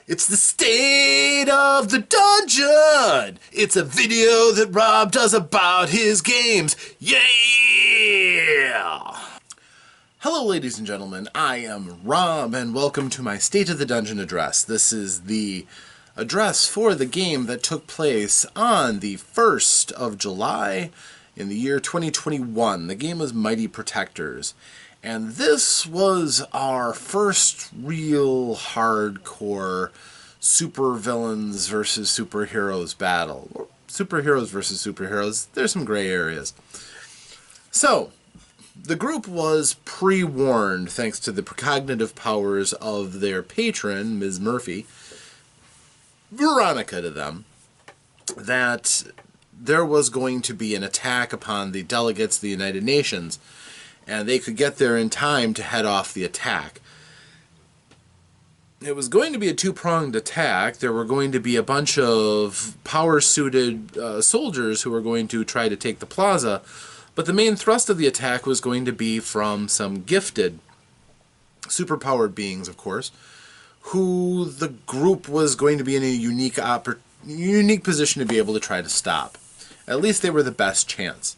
It's the state of the dungeon. It's a video that Rob does about his games. Yeah! Hello, ladies and gentlemen. I am Rob, and welcome to my State of the Dungeon address. This is the address for the game that took place on the 1st of July in the year 2021. The game was Mighty Protectors. And this was our first real hardcore supervillains versus superheroes battle. Or superheroes versus superheroes. There's some gray areas. So, the group was pre-warned, thanks to the precognitive powers of their patron, Ms. Murphy, Veronica to them, that there was going to be an attack upon the delegates of the United Nations, and they could get there in time to head off the attack. It was going to be a two-pronged attack. There were going to be a bunch of power-suited soldiers who were going to try to take the plaza, but the main thrust of the attack was going to be from some gifted, superpowered beings, of course, who the group was going to be in a unique position to be able to try to stop. At least they were the best chance.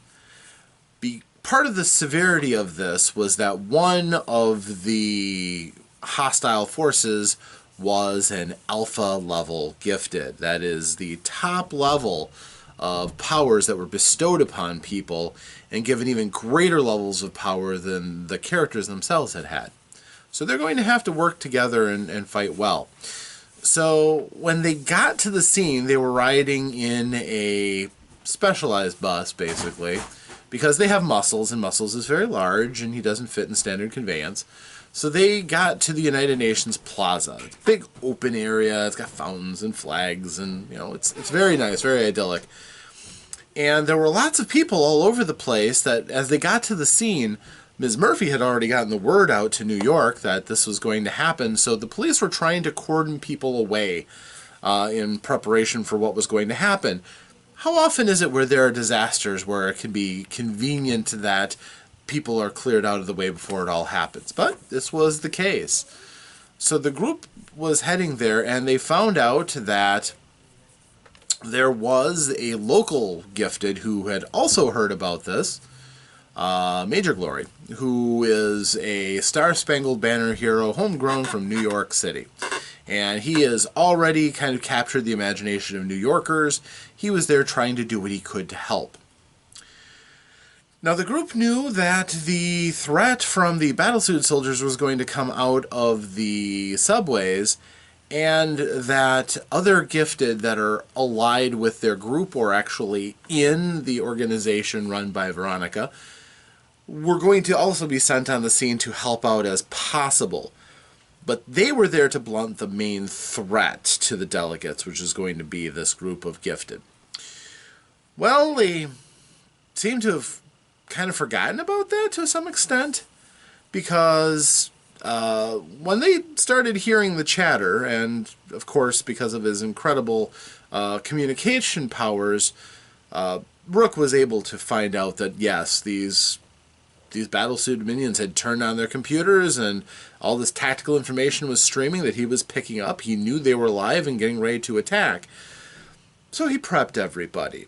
Part of the severity of this was that one of the hostile forces was an alpha level gifted. That is the top level of powers that were bestowed upon people and given even greater levels of power than the characters themselves had had. So they're going to have to work together and fight well. So when they got to the scene, they were riding in a specialized bus, basically, because they have Muscles, and Muscles is very large, and he doesn't fit in standard conveyance. So they got to the United Nations Plaza. It's a big open area. It's got fountains and flags, and it's very nice, very idyllic. And there were lots of people all over the place that, as they got to the scene, Ms. Murphy had already gotten the word out to New York that this was going to happen, so the police were trying to cordon people away in preparation for what was going to happen. How often is it where there are disasters where it can be convenient that people are cleared out of the way before it all happens? But this was the case. So the group was heading there, and they found out that there was a local gifted who had also heard about this, Major Glory, who is a Star-Spangled Banner hero, homegrown from New York City. And he has already kind of captured the imagination of New Yorkers. He was there trying to do what he could to help. Now, the group knew that the threat from the battlesuit soldiers was going to come out of the subways, and that other gifted that are allied with their group or actually in the organization run by Veronica were going to also be sent on the scene to help out as possible. But they were there to blunt the main threat to the delegates, which is going to be this group of gifted. Well, they seem to have kind of forgotten about that to some extent, because when they started hearing the chatter, and of course because of his incredible communication powers, Rook was able to find out that yes, these battlesuit minions had turned on their computers, and all this tactical information was streaming that he was picking up. He knew they were live and getting ready to attack. So he prepped everybody.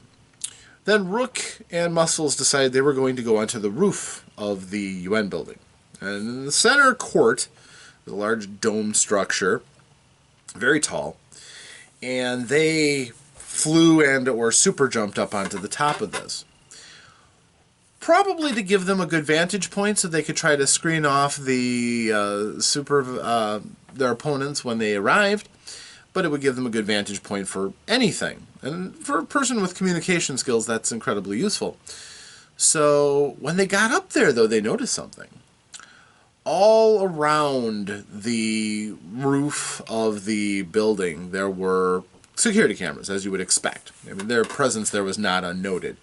Then Rook and Muscles decided they were going to go onto the roof of the UN building. And in the center court, there's a large dome structure, very tall, and they flew or super jumped up onto the top of this. Probably to give them a good vantage point so they could try to screen off their opponents when they arrived, but it would give them a good vantage point for anything. And for a person with communication skills, that's incredibly useful. So when they got up there, though, they noticed something. All around the roof of the building, there were security cameras, as you would expect. I mean, their presence there was not unnoted.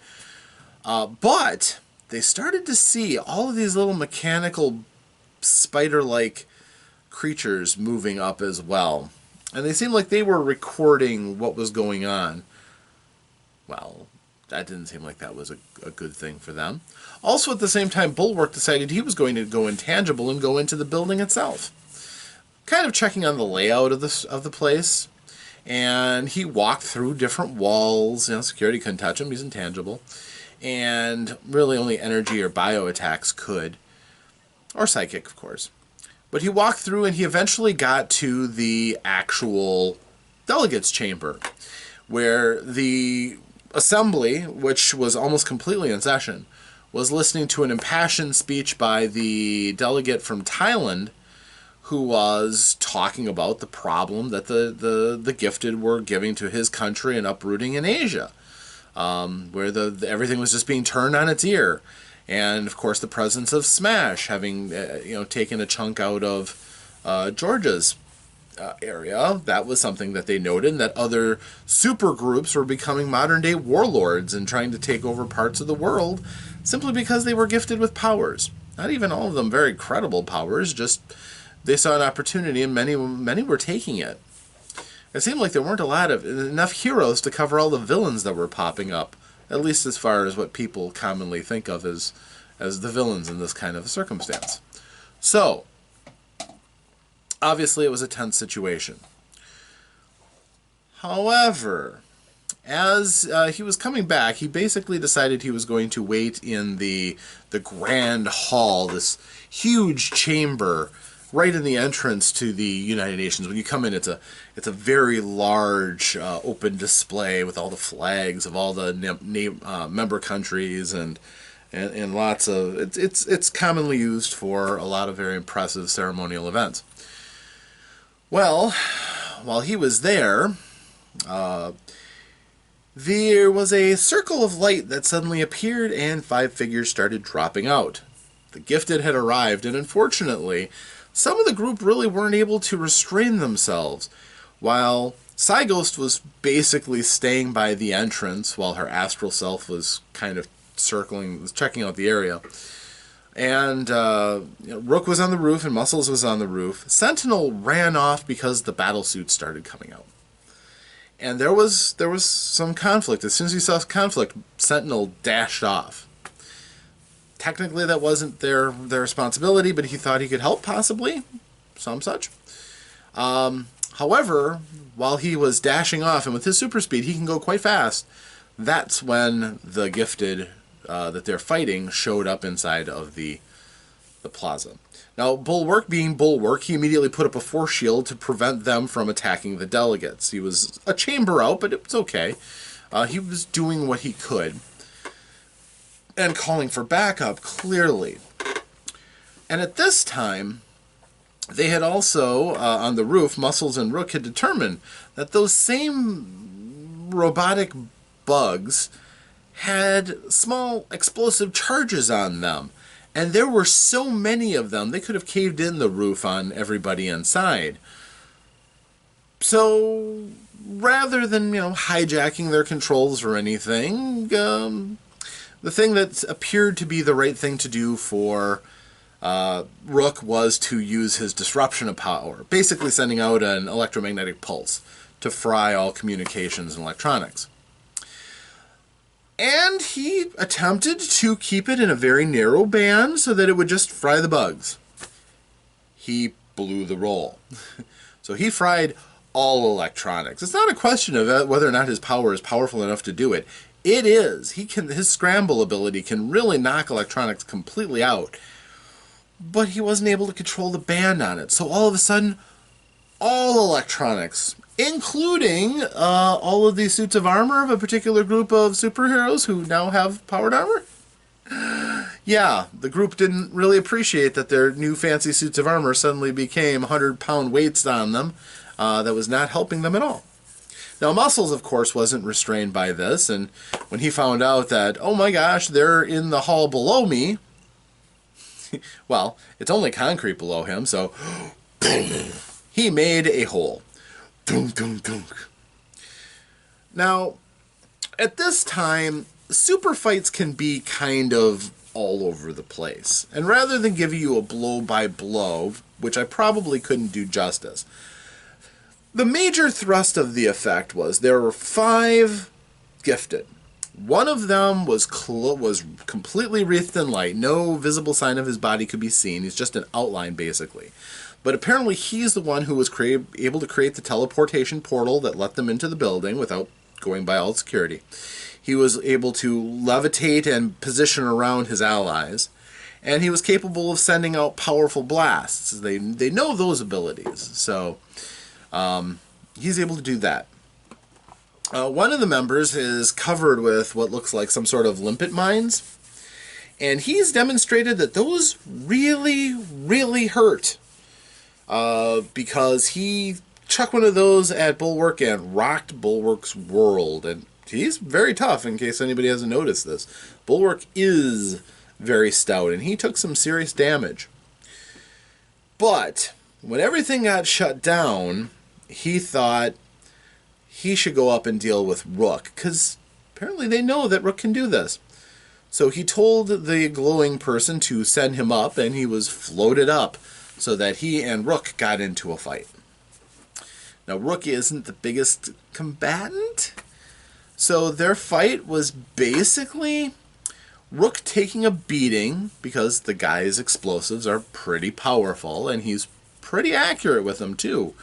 But they started to see all of these little mechanical spider-like creatures moving up as well. And they seemed like they were recording what was going on. Well, that didn't seem like that was a good thing for them. Also, at the same time, Bulwark decided he was going to go intangible and go into the building itself. kind of checking on the layout of the place. And he walked through different walls. Security couldn't touch him. He's intangible. And really only energy or bio attacks could. Or psychic, of course. But he walked through and he eventually got to the actual delegates chamber, where the assembly, which was almost completely in session, was listening to an impassioned speech by the delegate from Thailand, who was talking about the problem that the Gifted were giving to his country and uprooting in Asia, where everything was just being turned on its ear. And, of course, the presence of Smash having taken a chunk out of Georgia's area. That was something that they noted, and that other super groups were becoming modern-day warlords and trying to take over parts of the world simply because they were gifted with powers. Not even all of them very credible powers, just they saw an opportunity, and many were taking it. It seemed like there weren't enough heroes to cover all the villains that were popping up, at least as far as what people commonly think of as the villains in this kind of circumstance. So, obviously it was a tense situation. However, as he was coming back, he basically decided he was going to wait in the grand hall, this huge chamber right in the entrance to the United Nations. When you come in, it's a very large open display with all the flags of all the member countries and lots of it's commonly used for a lot of very impressive ceremonial events. Well, while he was there, there was a circle of light that suddenly appeared, and 5 figures started dropping out. The Gifted had arrived, and unfortunately, some of the group really weren't able to restrain themselves, while Psyghost was basically staying by the entrance while her astral self was kind of checking out the area. And Rook was on the roof and Muscles was on the roof. Sentinel ran off because the battle suits started coming out. And there was some conflict. As soon as he saw conflict, Sentinel dashed off. Technically, that wasn't their responsibility, but he thought he could help, possibly. Some such. However, while he was dashing off, and with his super speed, he can go quite fast, that's when the Gifted that they're fighting showed up inside of the plaza. Now, Bulwark being Bulwark, he immediately put up a force shield to prevent them from attacking the delegates. He was a chamber out, but it's okay. He was doing what he could and calling for backup, clearly. And at this time, they had also, on the roof, Muscles and Rook had determined that those same robotic bugs had small explosive charges on them. And there were so many of them, they could have caved in the roof on everybody inside. So, rather than, hijacking their controls or anything, the thing that appeared to be the right thing to do for Rook was to use his disruption of power, basically sending out an electromagnetic pulse to fry all communications and electronics. And he attempted to keep it in a very narrow band so that it would just fry the bugs. He blew the roll. So he fried all electronics. It's not a question of whether or not his power is powerful enough to do it. It is. His scramble ability can really knock electronics completely out. But he wasn't able to control the band on it. So all of a sudden, all electronics, including all of these suits of armor of a particular group of superheroes who now have powered armor. Yeah, the group didn't really appreciate that their new fancy suits of armor suddenly became 100-pound weights on them. That was not helping them at all. Now, Muscles, of course, wasn't restrained by this, and when he found out that, oh my gosh, they're in the hall below me, well, it's only concrete below him, so he made a hole. Dunk, dunk, dunk. Now, at this time, super fights can be kind of all over the place. And rather than giving you a blow-by-blow, which I probably couldn't do justice, the major thrust of the effect was there were 5 Gifted. One of them was completely wreathed in light. No visible sign of his body could be seen. He's just an outline, basically. But apparently he's the one who was able to create the teleportation portal that let them into the building without going by all security. He was able to levitate and position around his allies. And he was capable of sending out powerful blasts. They know those abilities. So he's able to do that. One of the members is covered with what looks like some sort of limpet mines. And he's demonstrated that those really, really hurt. Because he chucked one of those at Bulwark and rocked Bulwark's world. And he's very tough, in case anybody hasn't noticed this. Bulwark is very stout, and he took some serious damage. But when everything got shut down, he thought he should go up and deal with Rook, because apparently they know that Rook can do this. So he told the glowing person to send him up, and he was floated up so that he and Rook got into a fight. Now, Rook isn't the biggest combatant, so their fight was basically Rook taking a beating, because the guy's explosives are pretty powerful, and he's pretty accurate with them too.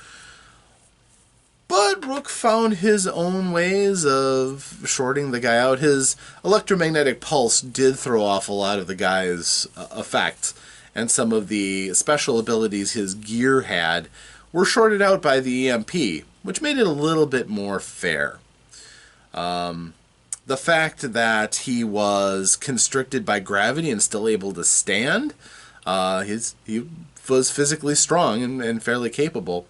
But Rook found his own ways of shorting the guy out. His electromagnetic pulse did throw off a lot of the guy's effects, and some of the special abilities his gear had were shorted out by the EMP, which made it a little bit more fair. The fact that he was constricted by gravity and still able to stand, he was physically strong and fairly capable.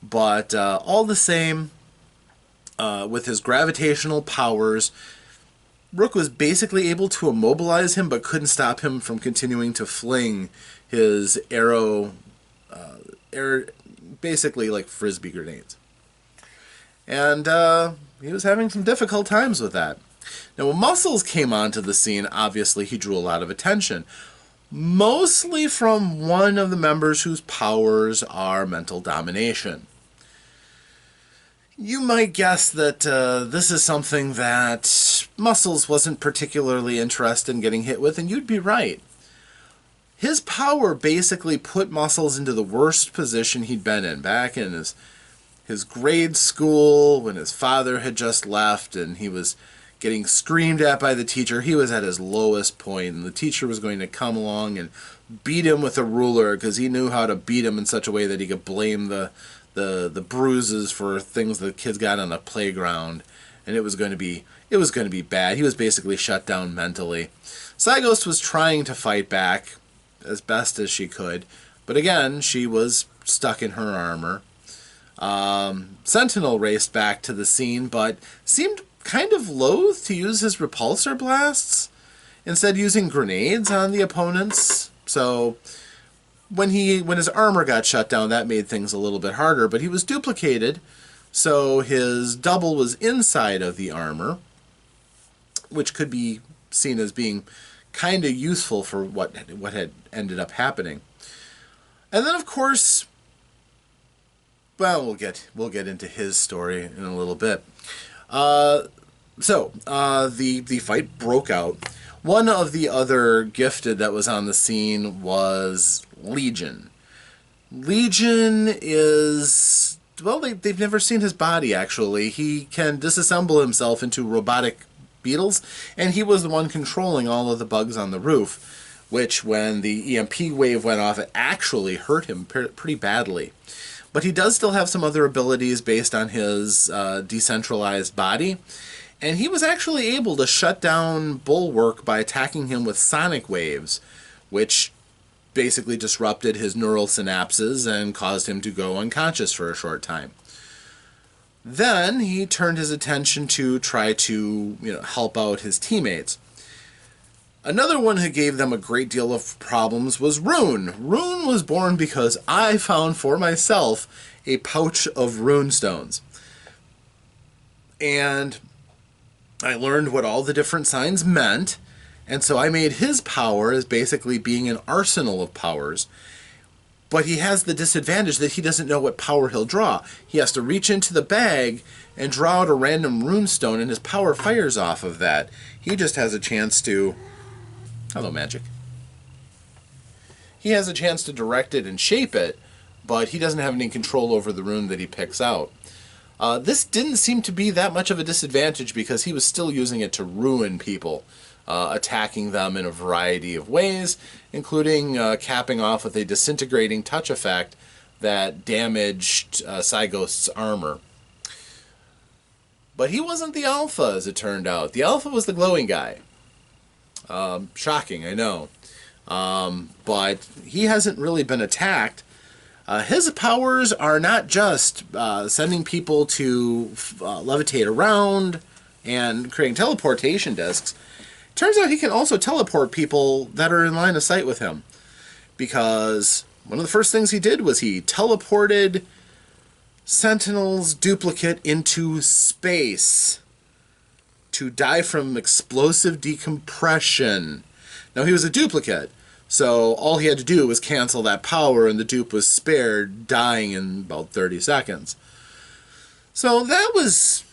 But all the same, with his gravitational powers, Rook was basically able to immobilize him, but couldn't stop him from continuing to fling his basically like frisbee grenades. And he was having some difficult times with that. Now, when Muscles came onto the scene, obviously he drew a lot of attention, mostly from one of the members whose powers are mental domination. You might guess that this is something that Muscles wasn't particularly interested in getting hit with, and you'd be right. His power basically put Muscles into the worst position he'd been in, back in his grade school, when his father had just left and he was getting screamed at by the teacher. He was at his lowest point, and the teacher was going to come along and beat him with a ruler, because he knew how to beat him in such a way that he could blame the bruises for things the kids got on the playground, and it was going to be bad. He was basically shut down mentally. Cyghost was trying to fight back as best as she could, but again, she was stuck in her armor. Sentinel raced back to the scene, but seemed kind of loath to use his repulsor blasts, instead using grenades on the opponents. So when his armor got shut down, that made things a little bit harder, but he was duplicated, so his double was inside of the armor, which could be seen as being kind of useful for what had ended up happening. And then, of course, well, we'll get into his story in a little bit. So the fight broke out. One of the other gifted that was on the scene was Legion. Legion is, well, they've never seen his body, actually. He can disassemble himself into robotic beetles, and he was the one controlling all of the bugs on the roof, which, when the EMP wave went off, it actually hurt him pretty badly. But he does still have some other abilities based on his decentralized body, and he was actually able to shut down Bulwark by attacking him with sonic waves, which basically disrupted his neural synapses and caused him to go unconscious for a short time. Then he turned his attention to try to, help out his teammates. Another one who gave them a great deal of problems was Rune. Rune was born because I found for myself a pouch of rune stones. And I learned what all the different signs meant, and so I made his power as basically being an arsenal of powers. But he has the disadvantage that he doesn't know what power he'll draw. He has to reach into the bag and draw out a random runestone, and his power fires off of that. He just has a chance to... Hello, magic. He has a chance to direct it and shape it, but he doesn't have any control over the rune that he picks out. This didn't seem to be that much of a disadvantage because he was still using it to ruin people, attacking them in a variety of ways, including capping off with a disintegrating touch effect that damaged Cygost's armor. But he wasn't the alpha, as it turned out. The alpha was the glowing guy. Shocking, I know. But he hasn't really been attacked. His powers are not just sending people to levitate around and creating teleportation discs. Turns out he can also teleport people that are in line of sight with him. Because one of the first things he did was he teleported Sentinel's duplicate into space to die from explosive decompression. Now, he was a duplicate, so all he had to do was cancel that power, and the dupe was spared, dying in about 30 seconds. So that was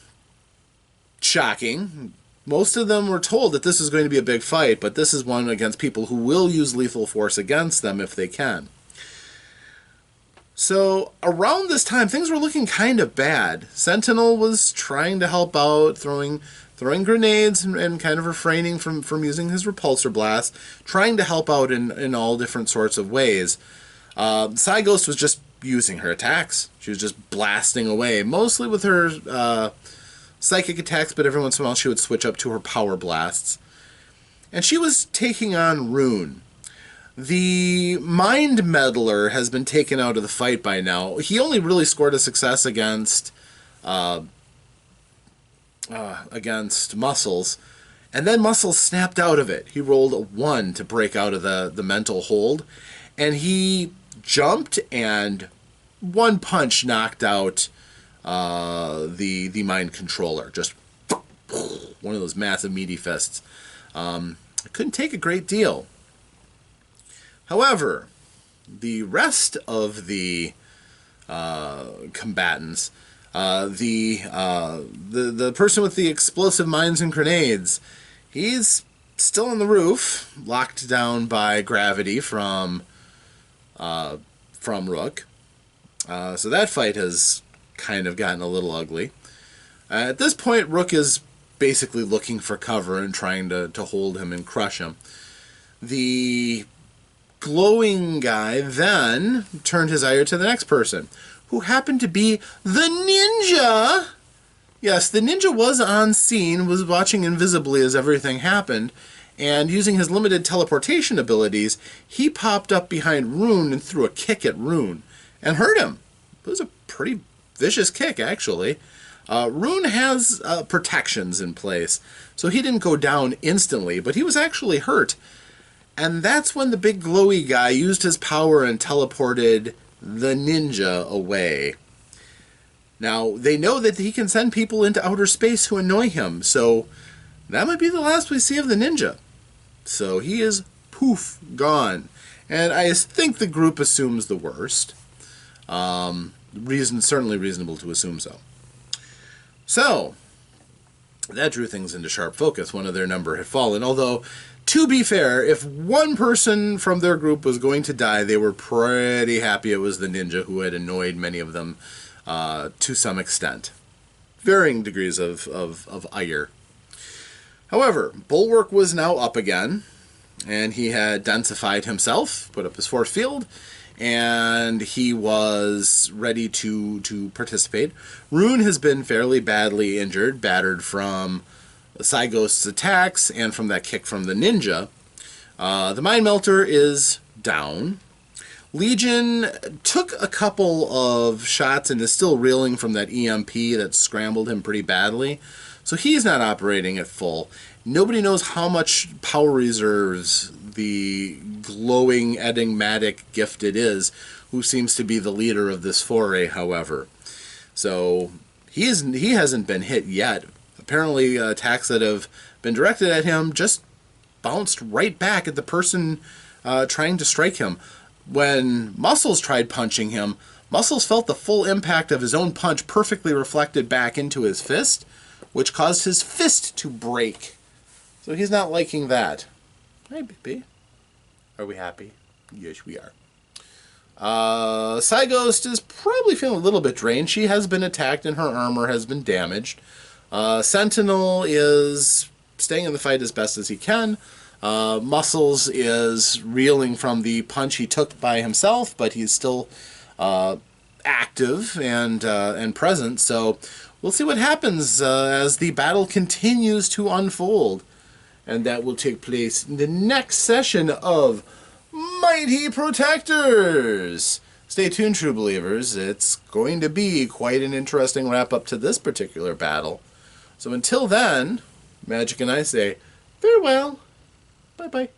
shocking. Most of them were told that this is going to be a big fight, but this is one against people who will use lethal force against them if they can. So around this time, things were looking kind of bad. Sentinel was trying to help out, throwing grenades and kind of refraining from using his repulsor blast, trying to help out in all different sorts of ways. Cygost was just using her attacks. She was just blasting away, mostly with her psychic attacks, but every once in a while she would switch up to her power blasts. And she was taking on Rune. The Mind Meddler has been taken out of the fight by now. He only really scored a success against Muscles, and then Muscles snapped out of it. He rolled a 1 to break out of the mental hold, and he jumped and one punch knocked out the Mind Controller. Just one of those massive meaty fists. It couldn't take a great deal. However, the rest of the combatants, the person with the explosive mines and grenades, he's still on the roof, locked down by gravity from Rook. So that fight has kind of gotten a little ugly. At this point, Rook is basically looking for cover and trying to hold him and crush him. The glowing guy then turned his ire to the next person, who happened to be the ninja. Yes, the ninja was on scene, was watching invisibly as everything happened, and using his limited teleportation abilities, he popped up behind Rune and threw a kick at Rune, and hurt him. It was a pretty vicious kick, actually. Rune has protections in place, so he didn't go down instantly, but he was actually hurt. And that's when the big glowy guy used his power and teleported the ninja away. Now, they know that he can send people into outer space who annoy him, so that might be the last we see of the ninja. So he is poof, gone. And I think the group assumes the worst. Certainly reasonable to assume so. So, that drew things into sharp focus. One of their number had fallen, although, to be fair, if one person from their group was going to die, they were pretty happy it was the ninja who had annoyed many of them to some extent. Varying degrees of ire. However, Bulwark was now up again, and he had densified himself, put up his force field, and he was ready to participate. Rune has been fairly badly injured, battered from Cygost's attacks and from that kick from the ninja. The Mind Melter is down. Legion took a couple of shots and is still reeling from that EMP that scrambled him pretty badly. So he's not operating at full. Nobody knows how much power reserves the glowing, enigmatic Gifted is, who seems to be the leader of this foray, however. So he hasn't been hit yet. Apparently, attacks that have been directed at him just bounced right back at the person trying to strike him. When Muscles tried punching him, Muscles felt the full impact of his own punch perfectly reflected back into his fist, which caused his fist to break. So he's not liking that. Hey, baby. Are we happy? Yes, we are. Ghost is probably feeling a little bit drained. She has been attacked and her armor has been damaged. Sentinel is staying in the fight as best as he can. Muscles is reeling from the punch he took by himself, but he's still active and present. So we'll see what happens as the battle continues to unfold. And that will take place in the next session of Mighty Protectors. Stay tuned, true believers. It's going to be quite an interesting wrap-up to this particular battle. So until then, Magic and I say farewell. Bye-bye.